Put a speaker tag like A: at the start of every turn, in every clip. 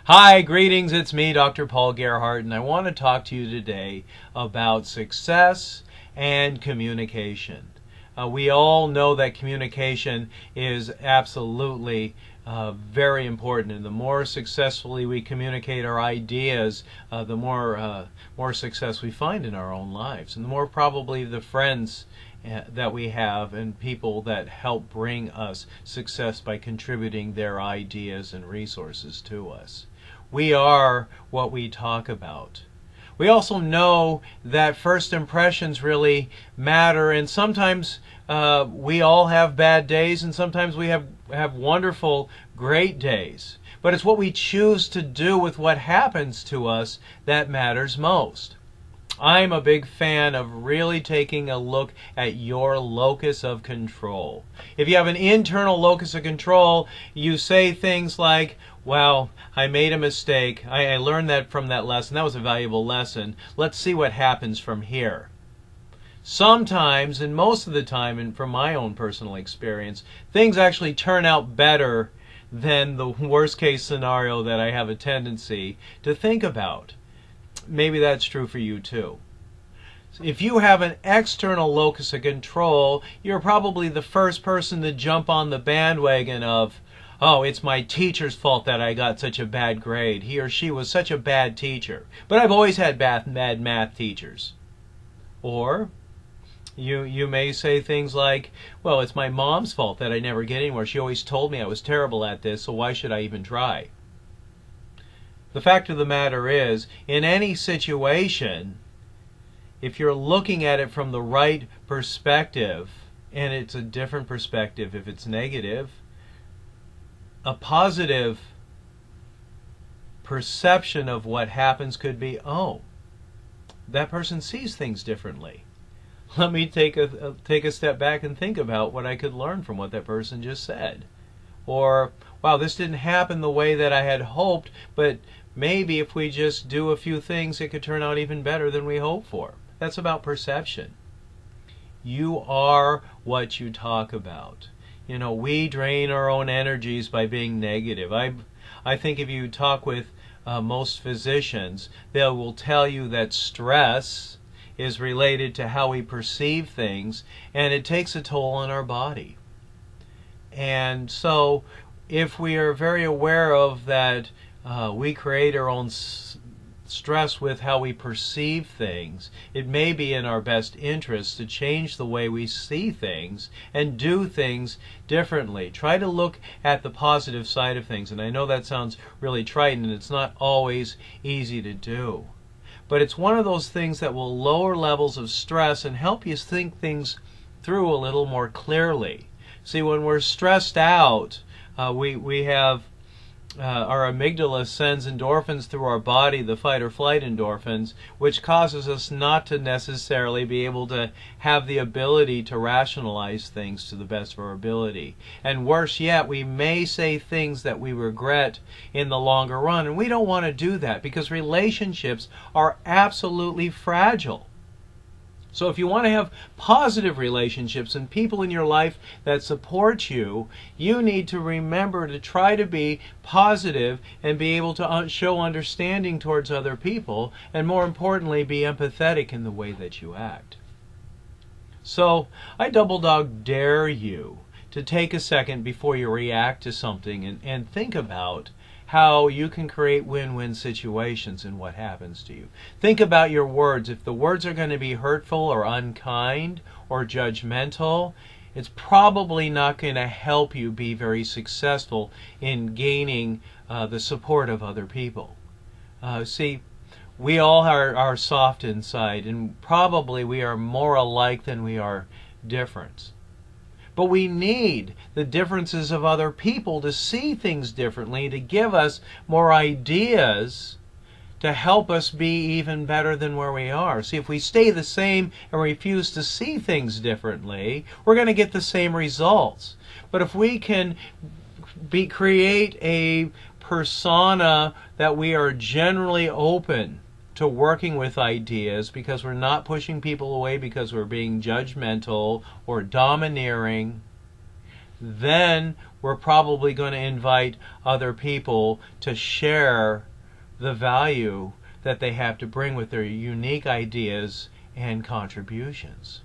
A: Hi, greetings. It's me, Dr. Paul Gerhardt, and I want to talk to you today about success and communication. We all know that communication is absolutely very important, and the more successfully we communicate our ideas, the more success we find in our own lives, and the more probably the friends that we have and people that help bring us success by contributing their ideas and resources to us. We are what we talk about. We also know that first impressions really matter, and sometimes we all have bad days, and sometimes we have wonderful, great days. But it's what we choose to do with what happens to us that matters most. I'm a big fan of really taking a look at your locus of control. If you have an internal locus of control, you say things like, well, I made a mistake. I learned that from that lesson. That was a valuable lesson. Let's see what happens from here. Sometimes, and most of the time, and from my own personal experience, things actually turn out better than the worst case scenario that I have a tendency to think about. Maybe that's true for you too. If you have an external locus of control, you're probably the first person to jump on the bandwagon of, oh, it's my teacher's fault that I got such a bad grade. He or she was such a bad teacher. But I've always had bad math teachers. Or you may say things like, well, it's my mom's fault that I never get anywhere. She always told me I was terrible at this, so why should I even try? The fact of the matter is, in any situation, if you're looking at it from the right perspective, and it's a different perspective if it's negative, a positive perception of what happens could be, oh, that person sees things differently. Let me take a step back and think about what I could learn from what that person just said. Or, wow, this didn't happen the way that I had hoped, but maybe if we just do a few things, it could turn out even better than we hoped for. That's about perception. You are what you talk about. You know, we drain our own energies by being negative. I think if you talk with most physicians, they will tell you that stress is related to how we perceive things, and it takes a toll on our body. And so if we are very aware of that, we create our own stress with how we perceive things, it may be in our best interest to change the way we see things and do things differently. Try to look at the positive side of things. And I know that sounds really trite, and it's not always easy to do. But it's one of those things that will lower levels of stress and help you think things through a little more clearly. See, when we're stressed out, we have our amygdala sends endorphins through our body, the fight or flight endorphins, which causes us not to necessarily be able to have the ability to rationalize things to the best of our ability. And worse yet, we may say things that we regret in the longer run, and we don't want to do that because relationships are absolutely fragile. So if you want to have positive relationships and people in your life that support you, you need to remember to try to be positive and be able to show understanding towards other people, and more importantly, be empathetic in the way that you act. So I double dog dare you to take a second before you react to something and think about how you can create win-win situations in what happens to you. Think about your words. If the words are going to be hurtful or unkind or judgmental, it's probably not going to help you be very successful in gaining the support of other people. See, we all are soft inside, and probably we are more alike than we are different. But we need the differences of other people to see things differently, to give us more ideas, to help us be even better than where we are. See, if we stay the same and refuse to see things differently, we're going to get the same results. But if we can create a persona that we are generally open to working with ideas, because we're not pushing people away because we're being judgmental or domineering, then we're probably going to invite other people to share the value that they have to bring with their unique ideas and contributions.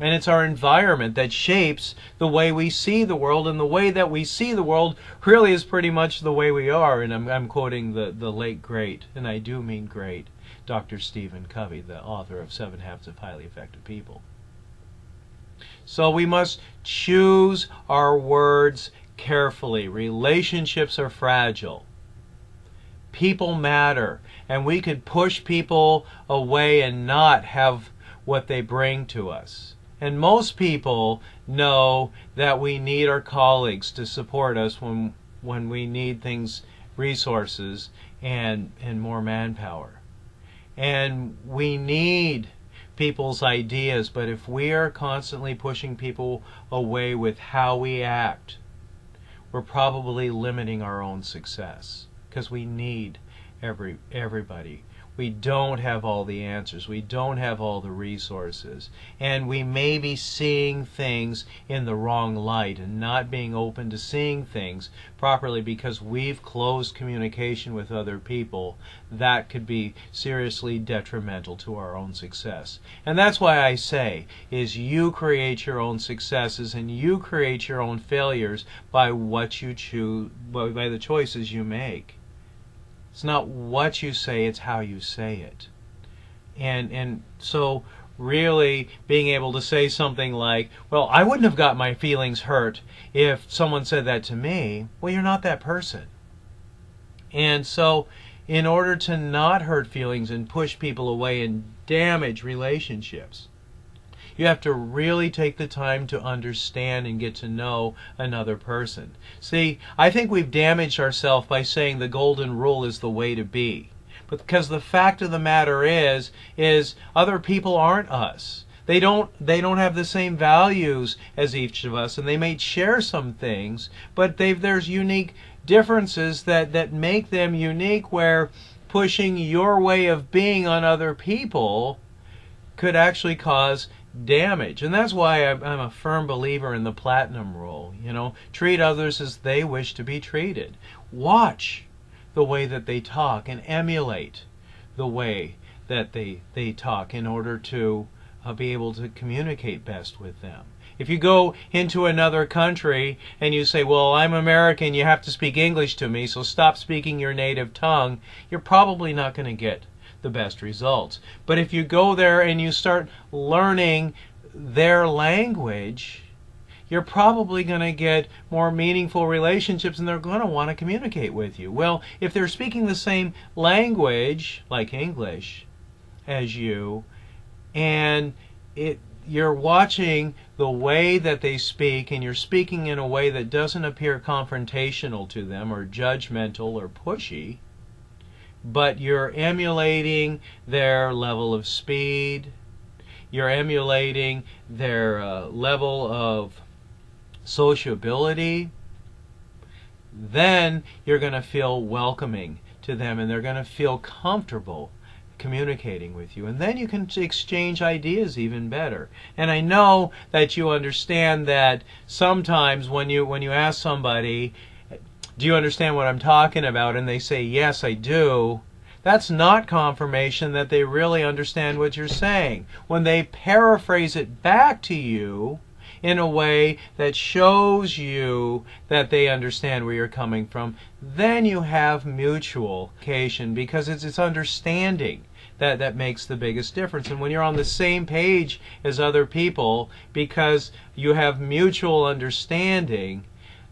A: And it's our environment that shapes the way we see the world, and the way that we see the world really is pretty much the way we are. And I'm quoting the late great, and I do mean great, Dr. Stephen Covey, the author of 7 Habits of Highly Effective People. So we must choose our words carefully. Relationships are fragile. People matter, and we could push people away and not have what they bring to us. And most people know that we need our colleagues to support us when we need things, resources, and more manpower. And we need people's ideas, but if we are constantly pushing people away with how we act, we're probably limiting our own success, because we need everybody. We don't have all the answers. We don't have all the resources. And we may be seeing things in the wrong light and not being open to seeing things properly because we've closed communication with other people. That could be seriously detrimental to our own success. And that's why I say, is you create your own successes and you create your own failures by what you choose, by the choices you make. It's not what you say, it's how you say it. And so really being able to say something like, well, I wouldn't have got my feelings hurt if someone said that to me. Well, you're not that person. And so in order to not hurt feelings and push people away and damage relationships, you have to really take the time to understand and get to know another person. See, I think we've damaged ourselves by saying the golden rule is the way to be. But because the fact of the matter is other people aren't us. They don't have the same values as each of us, and they may share some things, but there's unique differences that make them unique, where pushing your way of being on other people could actually cause damage. And that's why I'm a firm believer in the platinum rule. Treat others as they wish to be treated. Watch the way that they talk and emulate the way that they talk in order to be able to communicate best with them. If you go into another country and you say, well, I'm American, you have to speak English to me, so stop speaking your native tongue, you're probably not going to get the best results. But if you go there and you start learning their language, you're probably going to get more meaningful relationships, and they're going to want to communicate with you. Well, if they're speaking the same language, like English, as you, and you're watching the way that they speak, and you're speaking in a way that doesn't appear confrontational to them or judgmental or pushy, but you're emulating their level of speed, you're emulating their level of sociability, then you're going to feel welcoming to them, and they're going to feel comfortable communicating with you. And then you can exchange ideas even better. And I know that you understand that sometimes when you ask somebody, do you understand what I'm talking about? And they say, yes, I do. That's not confirmation that they really understand what you're saying. When they paraphrase it back to you in a way that shows you that they understand where you're coming from, then you have mutual communication, because it's understanding that makes the biggest difference. And when you're on the same page as other people, because you have mutual understanding,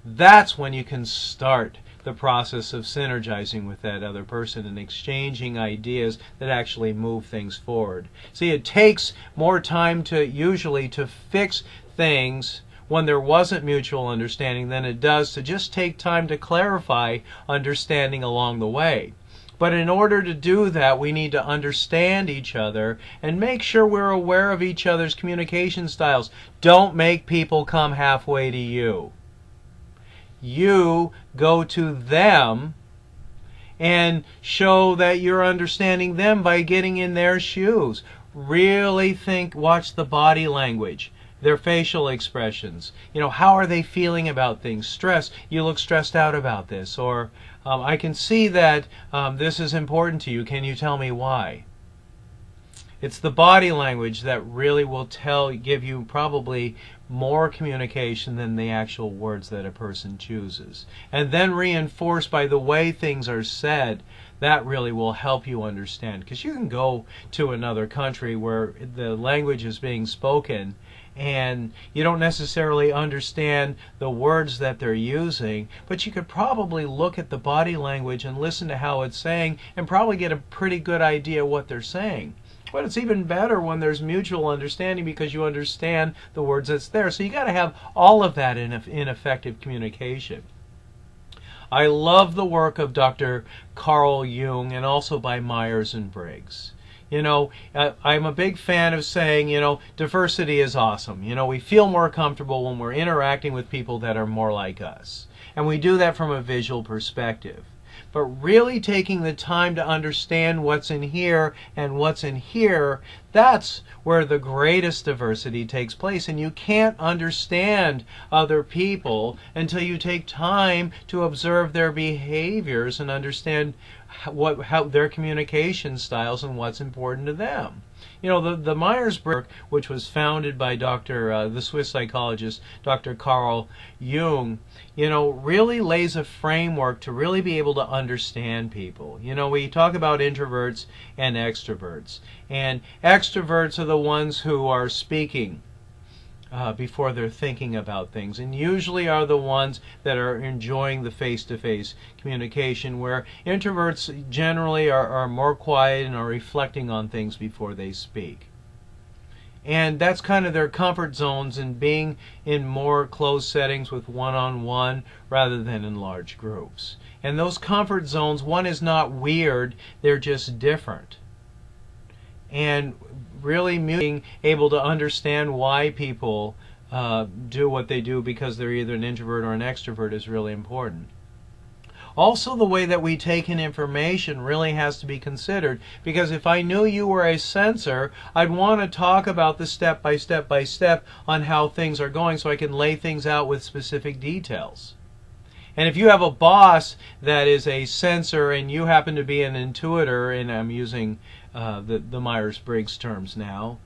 A: that's when you can start the process of synergizing with that other person and exchanging ideas that actually move things forward. See, it takes more time usually to fix things when there wasn't mutual understanding than it does to just take time to clarify understanding along the way. But in order to do that, we need to understand each other and make sure we're aware of each other's communication styles. Don't make people come halfway to you. You go to them and show that you're understanding them by getting in their shoes. Really watch the body language. their facial expressions. How are they feeling about things? Stress. You look stressed out about this. Or I can see that this is important to you. Can you tell me why? It's the body language that really will give you probably more communication than the actual words that a person chooses. And then reinforced by the way things are said, that really will help you understand. Because you can go to another country where the language is being spoken and you don't necessarily understand the words that they're using, but you could probably look at the body language and listen to how it's saying and probably get a pretty good idea what they're saying. But it's even better when there's mutual understanding because you understand the words that's there. So you got to have all of that in effective communication. I love the work of Dr. Carl Jung and also by Myers and Briggs. I'm a big fan of saying, diversity is awesome. We feel more comfortable when we're interacting with people that are more like us. And we do that from a visual perspective. But really taking the time to understand what's in here and what's in here, that's where the greatest diversity takes place. And you can't understand other people until you take time to observe their behaviors and understand how their communication styles and what's important to them. The Myers-Briggs, which was founded by the Swiss psychologist Dr. Carl Jung, really lays a framework to really be able to understand people. We talk about introverts and extroverts. And extroverts are the ones who are speaking before they're thinking about things, and usually are the ones that are enjoying the face-to-face communication, where introverts generally are more quiet and are reflecting on things before they speak. And that's kind of their comfort zones in being in more closed settings with one-on-one rather than in large groups. And those comfort zones, one is not weird, they're just different. And really being able to understand why people do what they do because they're either an introvert or an extrovert is really important. Also, the way that we take in information really has to be considered, because if I knew you were a sensor, I'd want to talk about the step by step on how things are going so I can lay things out with specific details. And if you have a boss that is a sensor and you happen to be an intuitor, and I'm using the Myers-Briggs terms now,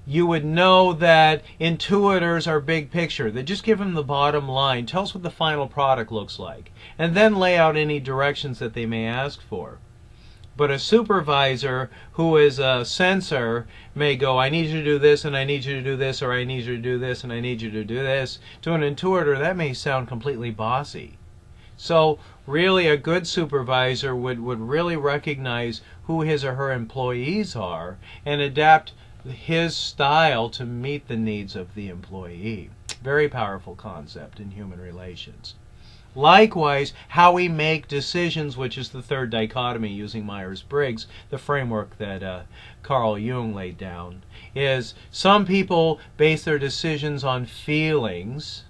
A: you would know that intuitors are big picture. They just give them the bottom line, tell us what the final product looks like, and then lay out any directions that they may ask for. But a supervisor who is a sensor may go, I need you to do this, and I need you to do this, or I need you to do this, and I need you to do this. To an intuitor, that may sound completely bossy. So really a good supervisor would really recognize who his or her employees are and adapt his style to meet the needs of the employee. Very powerful concept in human relations. Likewise, how we make decisions, which is the third dichotomy using Myers-Briggs, the framework that Carl Jung laid down, is some people base their decisions on feelings,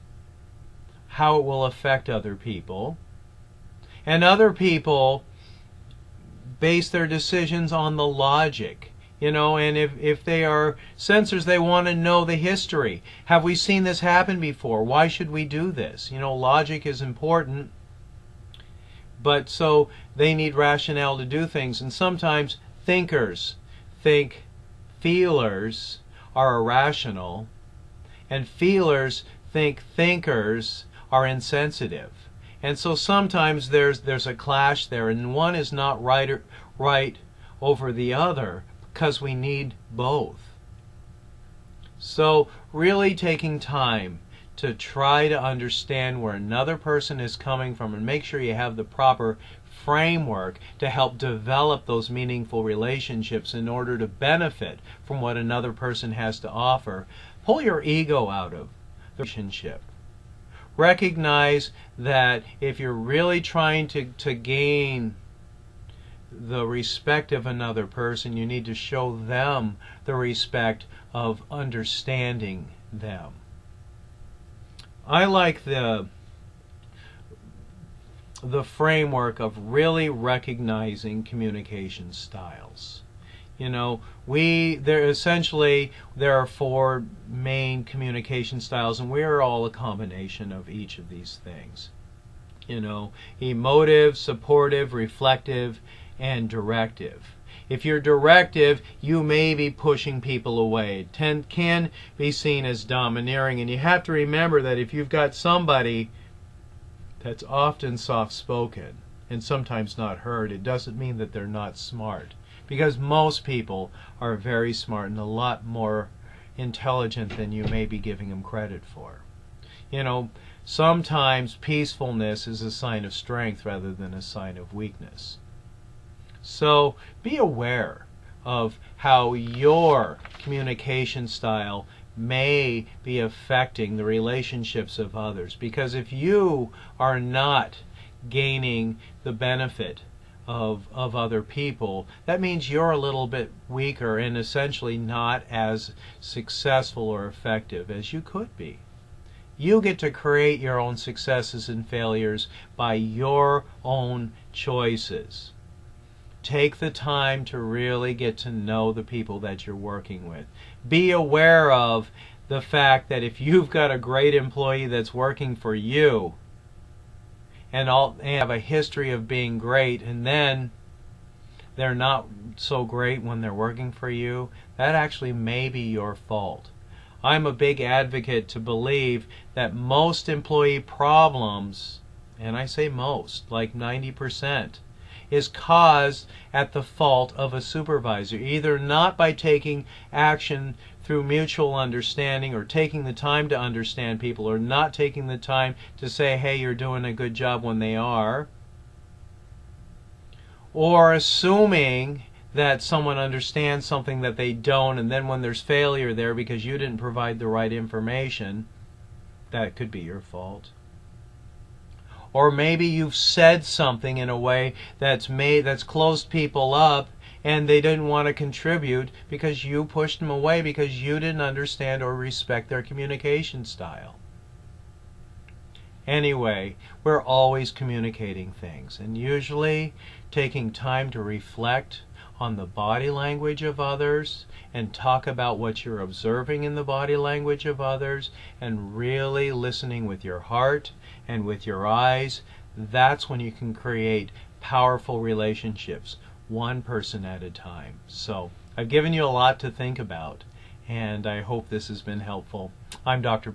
A: how it will affect other people, and other people base their decisions on the logic. And if they are sensors, they want to know the history. Have we seen this happen before? Why should we do this? Logic is important, but so they need rationale to do things. And sometimes thinkers think feelers are irrational, and feelers think thinkers are insensitive. And so sometimes there's a clash there, and one is not right over the other, because we need both. So really taking time to try to understand where another person is coming from and make sure you have the proper framework to help develop those meaningful relationships in order to benefit from what another person has to offer. Pull your ego out of the relationship. Recognize that if you're really trying to gain the respect of another person, you need to show them the respect of understanding them. I like the framework of really recognizing communication styles. You know, there are four main communication styles, and we're all a combination of each of these things. You know, emotive, supportive, reflective, and directive. If you're directive, you may be pushing people away. It can be seen as domineering, and you have to remember that if you've got somebody that's often soft-spoken and sometimes not heard, it doesn't mean that they're not smart. Because most people are very smart and a lot more intelligent than you may be giving them credit for. You know, sometimes peacefulness is a sign of strength rather than a sign of weakness. So be aware of how your communication style may be affecting the relationships of others. Because if you are not gaining the benefit of other people, that means you're a little bit weaker and essentially not as successful or effective as you could be. You get to create your own successes and failures by your own choices. Take the time to really get to know the people that you're working with. Be aware of the fact that if you've got a great employee that's working for you and have a history of being great, and then they're not so great when they're working for you, that actually may be your fault. I'm a big advocate to believe that most employee problems, and I say most, like 90%, is caused at the fault of a supervisor, either not by taking action through mutual understanding or taking the time to understand people, or not taking the time to say, hey, you're doing a good job when they are, or assuming that someone understands something that they don't, and then when there's failure there because you didn't provide the right information, that could be your fault. Or maybe you've said something in a way that's closed people up and they didn't want to contribute because you pushed them away because you didn't understand or respect their communication style. Anyway, we're always communicating things, and usually taking time to reflect on the body language of others and talk about what you're observing in the body language of others and really listening with your heart and with your eyes, that's when you can create powerful relationships, one person at a time. So I've given you a lot to think about, and I hope this has been helpful. I'm Dr.